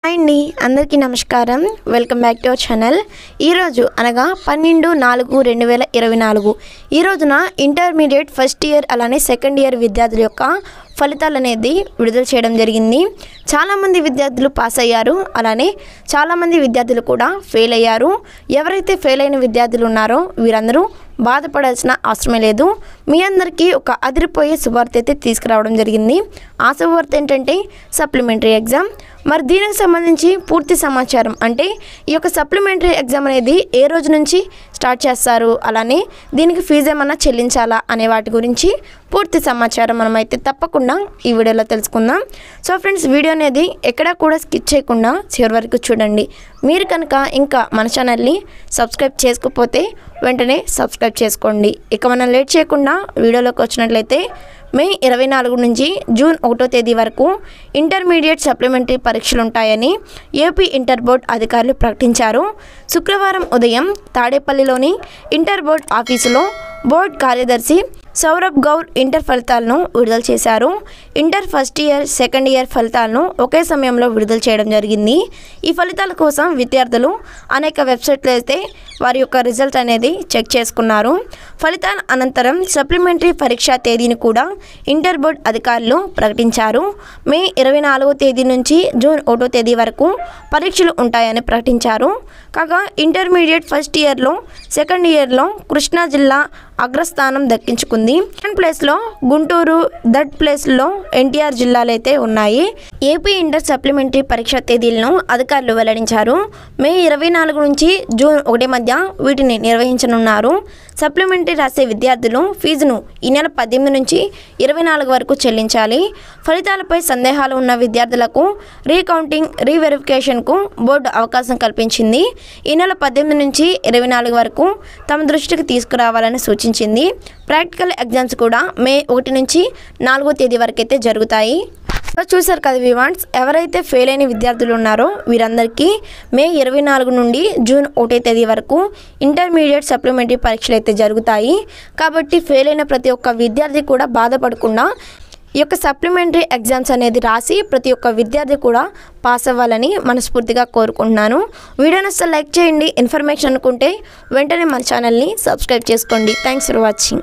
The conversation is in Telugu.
అండి అందరికీ నమస్కారం welcome back to our channel. ఈరోజు అనగా 12/4/2024 ఈ రోజున ఇంటర్మీడియట్ ఫస్ట్ ఇయర్ అలానే సెకండ్ ఇయర్ విద్యార్థుల యొక్క ఫలితాలు అనేది విడుదల చేయడం జరిగింది। చాలా మంది విద్యార్థులు పాస్ అయ్యారు, అలానే చాలా మంది విద్యార్థులు కూడా ఫెయిల్ అయ్యారు। ఎవరైతే ఫెయిల్ అయిన విద్యార్థులు ఉన్నారో వీరందరూ బాధపడాల్సిన అవసరమే లేదు। మీ అందరికీ ఒక అదిరిపోయే శుభవార్త అయితే తీసుకురావడం జరిగింది। ఆ శుభవార్త ఏంటంటే సప్లిమెంటరీ ఎగ్జామ్। మరి దీనికి సంబంధించి పూర్తి సమాచారం అంటే ఈ యొక్క సప్లిమెంటరీ ఎగ్జామ్ అనేది ఏ రోజు నుంచి స్టార్ట్ చేస్తారు, అలానే దీనికి ఫీజు ఏమన్నా చెల్లించాలా అనే వాటి గురించి పూర్తి సమాచారం మనమైతే తప్పకుండా ఈ వీడియోలో తెలుసుకుందాం। సో ఫ్రెండ్స్, వీడియో అనేది ఎక్కడా కూడా స్కిప్ చేయకుండా చివరి వరకు చూడండి। మీరు కనుక ఇంకా మన ఛానల్ని సబ్స్క్రైబ్ చేసుకోకపోతే వెంటనే సబ్స్క్రైబ్ చేసుకోండి। ఇక మనం లేట్ చేయకుండా వీడియోలోకి వచ్చినట్లయితే మే 24 నుంచి జూన్ 1వ తేదీ వరకు ఇంటర్మీడియట్ సప్లిమెంటరీ పరీక్షలు ఉంటాయని ఏపీ ఇంటర్ బోర్డ్ అధికారులు ప్రకటించారు। శుక్రవారం ఉదయం తాడేపల్లిలోని ఇంటర్ బోర్డ్ ఆఫీసులో బోర్డ్ కార్యదర్శి సౌరభ్ గౌర్ ఇంటర్ ఫలితాలను విడుదల చేశారు। Inter first year second year ఫలితాలను ఒకే సమయంలో విడుదల చేయడం జరిగింది। ఈ ఫలితాల కోసం విద్యార్థులు అనేక వెబ్సైట్లు అయితే వారి యొక్క రిజల్ట్ అనేది చెక్ చేసుకున్నారు। ఫలితాల అనంతరం సప్లిమెంటరీ పరీక్షా తేదీని కూడా ఇంటర్ బోర్డ్ అధికారులు ప్రకటించారు। మే 24వ తేదీ నుంచి జూన్ 1వ తేదీ వరకు పరీక్షలు ఉంటాయని ప్రకటించారు। కాగా ఇంటర్మీడియట్ ఫస్ట్ ఇయర్లో సెకండ్ ఇయర్లో కృష్ణా జిల్లా అగ్రస్థానం దక్కించుకుంది। సెకండ్ ప్లేస్లో గుంటూరు, థర్డ్ ప్లేస్లో ఎన్టీఆర్ జిల్లాలు అయితే ఉన్నాయి। ఏపీ ఇంటర్ సప్లిమెంటరీ పరీక్ష తేదీలను అధికారులు వెల్లడించారు। మే 24 నుంచి జూన్ 1 మధ్య వీటిని నిర్వహించనున్నారు। సప్లిమెంటరీ రాసే విద్యార్థులు ఫీజును ఈ నెల 18 నుంచి 24 వరకు చెల్లించాలి। ఫలితాలపై సందేహాలు ఉన్న విద్యార్థులకు రీకౌంటింగ్ రీవెరిఫికేషన్కు బోర్డు అవకాశం కల్పించింది। ఈ నెల 18 నుంచి 24 వరకు తమ దృష్టికి తీసుకురావాలని సూచించింది। ప్రాక్టికల్ ఎగ్జామ్స్ కూడా మే 1 నుంచి 4వ తేదీ వరకు అయితే జరుగుతాయి। చూసారు కదా వ్యూవర్స్, ఎవరైతే ఫెయిల్ అయిన విద్యార్థులు ఉన్నారో వీరందరికీ మే 24 నుండి జూన్ 1వ తేదీ వరకు ఇంటర్మీడియట్ సప్లిమెంటరీ పరీక్షలు అయితే జరుగుతాయి। కాబట్టి ఫెయిల్ అయిన ప్రతి ఒక్క విద్యార్థి కూడా బాధపడకుండా ఈ యొక్క సప్లిమెంటరీ ఎగ్జామ్స్ అనేది రాసి ప్రతి ఒక్క విద్యార్థి కూడా పాస్ అవ్వాలని మనస్ఫూర్తిగా కోరుకుంటున్నాను। వీడియోని అసలు లైక్ చేయండి, ఇన్ఫర్మేషన్ అనుకుంటే వెంటనే మన ఛానల్ని సబ్స్క్రైబ్ చేసుకోండి। Thanks for watching.